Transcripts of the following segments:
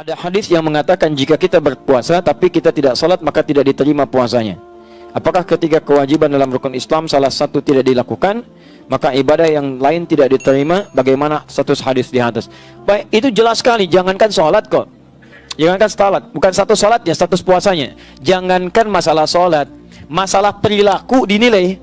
Ada hadis yang mengatakan jika kita berpuasa tapi kita tidak salat maka tidak diterima puasanya. Apakah ketika kewajiban dalam rukun Islam salah satu tidak dilakukan maka ibadah yang lain tidak diterima? Bagaimana status hadis di atas? Baik, itu jelas sekali. Jangankan salat kok. Jangankan salat, bukan satu salatnya, status puasanya. Jangankan masalah salat, masalah perilaku dinilai.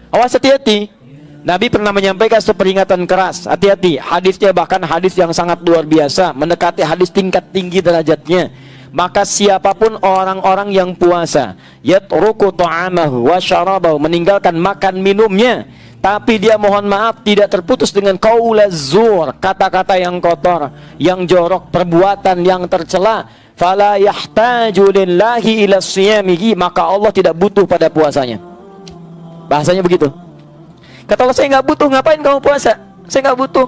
Awas, hati-hati. Nabi pernah menyampaikan satu peringatan keras, hati-hati. Hadisnya bahkan hadis yang sangat luar biasa, mendekati hadis tingkat tinggi derajatnya. Maka siapapun orang-orang yang puasa, yatruku ta'amahu wa syarabahu, meninggalkan makan minumnya, tapi dia mohon maaf tidak terputus dengan qaulaz zur, kata-kata yang kotor, yang jorok, perbuatan yang tercela, fala yahtaju lillahi ila siyamihi, maka Allah tidak butuh pada puasanya. Bahasanya begitu. Kata Allah, saya nggak butuh, ngapain kamu puasa? Saya nggak butuh.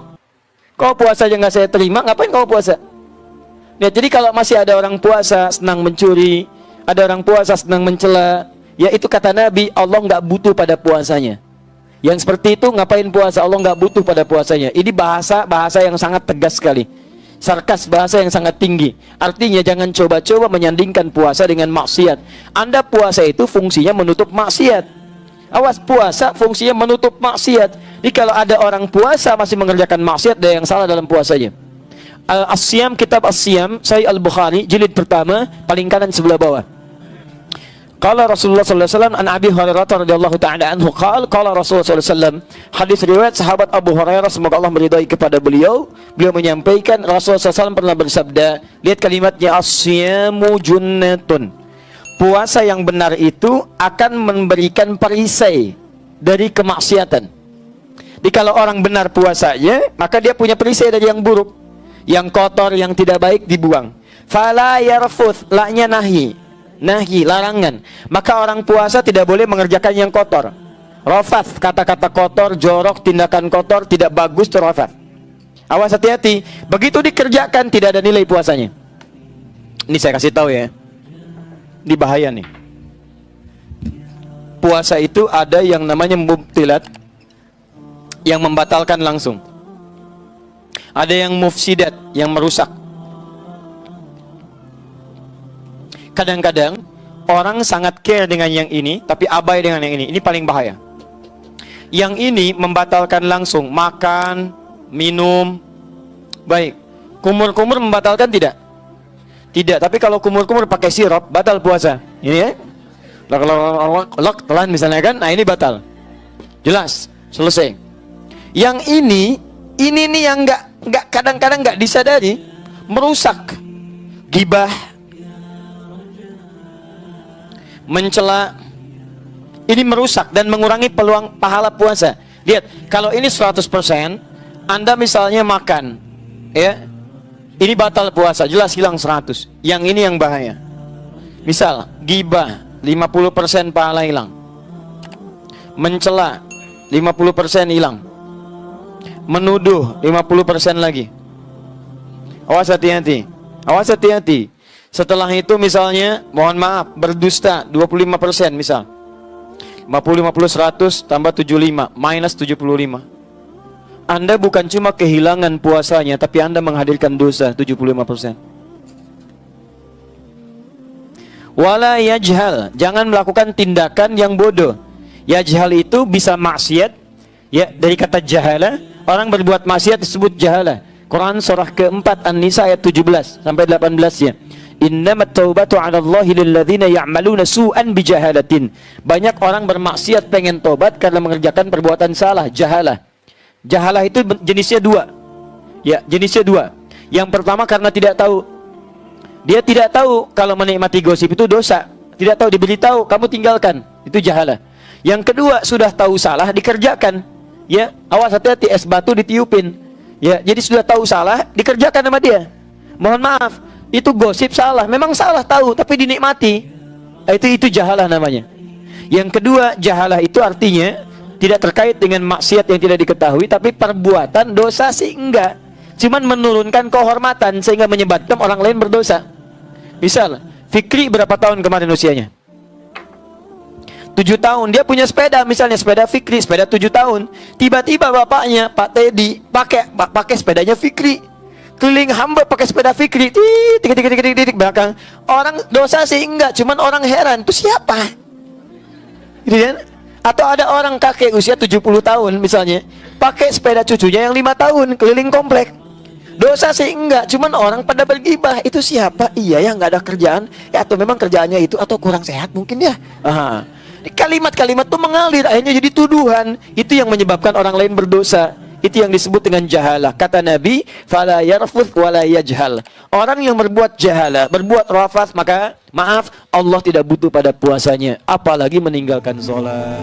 Kau puasa aja nggak saya terima, ngapain kamu puasa? Ya, jadi kalau masih ada orang puasa senang mencuri, ada orang puasa senang mencela, ya itu kata Nabi, Allah nggak butuh pada puasanya. Yang seperti itu ngapain puasa? Allah nggak butuh pada puasanya. Ini bahasa yang sangat tegas sekali, sarkas, bahasa yang sangat tinggi. Artinya jangan coba-coba menyandingkan puasa dengan maksiat. Anda puasa itu fungsinya menutup maksiat. Awas, puasa fungsinya menutup maksiat. Jadi kalau ada orang puasa masih mengerjakan maksiat, ada yang salah dalam puasanya. As-Siyam, kitab As-Siyam, Sahih Al-Bukhari, jilid pertama, paling kanan sebelah bawah. Qala Rasulullah sallallahu alaihi wasallam an Abi Hurairah radhiyallahu ta'ala anhu qala Rasulullah sallallahu alaihi wasallam, hadis riwayat sahabat Abu Hurairah semoga Allah meridai kepada beliau menyampaikan Rasulullah sallallahu pernah bersabda, lihat kalimatnya, as-siyamu junnatun. Puasa yang benar itu akan memberikan perisai dari kemaksiatan. Jadi kalau orang benar puasanya, maka dia punya perisai dari yang buruk, yang kotor, yang tidak baik dibuang. Fala yarfuth, la-nya nahi, larangan. Maka orang puasa tidak boleh mengerjakan yang kotor. Rafath, kata-kata kotor, jorok, tindakan kotor, tidak bagus itu rafath. Awas, hati-hati. Begitu dikerjakan tidak ada nilai puasanya. Ini saya kasih tahu ya. Ini bahaya nih. Puasa itu ada yang namanya mubtilat, yang membatalkan langsung. Ada yang mufsidat, yang merusak. Kadang-kadang orang sangat care dengan yang ini, tapi abai dengan yang ini. Ini paling bahaya. Yang ini membatalkan langsung, makan, minum. Baik. Kumur-kumur membatalkan tidak? Tidak, tapi kalau kumur-kumur pakai sirup, batal puasa. Ini ya. Lok telan misalnya kan, nah ini batal. Jelas, selesai. Yang ini nih yang nggak kadang-kadang nggak disadari, merusak. Gibah, mencela, ini merusak dan mengurangi peluang pahala puasa. Lihat, kalau ini 100%, Anda misalnya makan, ya, ini batal puasa, jelas hilang 100. Yang ini yang bahaya. Misal, gibah, 50% pahala hilang. Mencela, 50% hilang. Menuduh, 50% lagi. Awas, hati-hati. Awas, hati-hati. Setelah itu misalnya, mohon maaf, berdusta, 25% misal. 50, 100, tambah 75, minus 75. Anda bukan cuma kehilangan puasanya, tapi Anda menghadirkan dosa 75%. Wala yajhal, jangan melakukan tindakan yang bodoh. Yajhal itu bisa maksiat, ya, dari kata jahala. Orang berbuat maksiat disebut jahala. Quran surah keempat An-Nisa ayat 17 sampai 18 ya. Innamat taubatu 'ala Allahi lil ladzina ya'maluna su'an bijahalatin. Banyak orang bermaksiat pengen tobat karena mengerjakan perbuatan salah, jahalah. Jahalah itu jenisnya dua. Ya, jenisnya dua. Yang pertama karena tidak tahu. Dia tidak tahu kalau menikmati gosip itu dosa. Tidak tahu, diberitahu, kamu tinggalkan. Itu jahalah. Yang kedua, sudah tahu salah, dikerjakan. Ya, awas, hati-hati, es batu ditiupin. Ya, jadi sudah tahu salah, dikerjakan sama dia. Mohon maaf, itu gosip salah. Memang salah tahu, tapi dinikmati. Itu jahalah namanya. Yang kedua, jahalah itu artinya tidak terkait dengan maksiat yang tidak diketahui, tapi perbuatan dosa sih enggak. Cuman menurunkan kehormatan sehingga menyebabkan orang lain berdosa. Misal, Fikri berapa tahun kemarin usianya? 7 tahun. Dia punya sepeda, misalnya sepeda Fikri, sepeda 7 tahun. Tiba-tiba bapaknya, Pak Teddy, pakai sepedanya Fikri. keliling hamba pakai sepeda Fikri, titik belakang. Orang dosa sih enggak, cuman orang heran, itu siapa? Gitu kan? Atau ada orang kakek usia 70 tahun misalnya, pakai sepeda cucunya yang 5 tahun keliling komplek. Dosa sih enggak, cuman orang pada bergibah, itu siapa? Iya ya, nggak ada kerjaan, ya atau memang kerjaannya itu atau kurang sehat mungkin ya. Kalimat-kalimat tuh mengalir, akhirnya jadi tuduhan. Itu yang menyebabkan orang lain berdosa. Itu yang disebut dengan jahalah. Kata Nabi, fala yarfuth wala yajhal. Orang yang berbuat jahalah, berbuat rafath, maka maaf, Allah tidak butuh pada puasanya, apalagi meninggalkan sholat.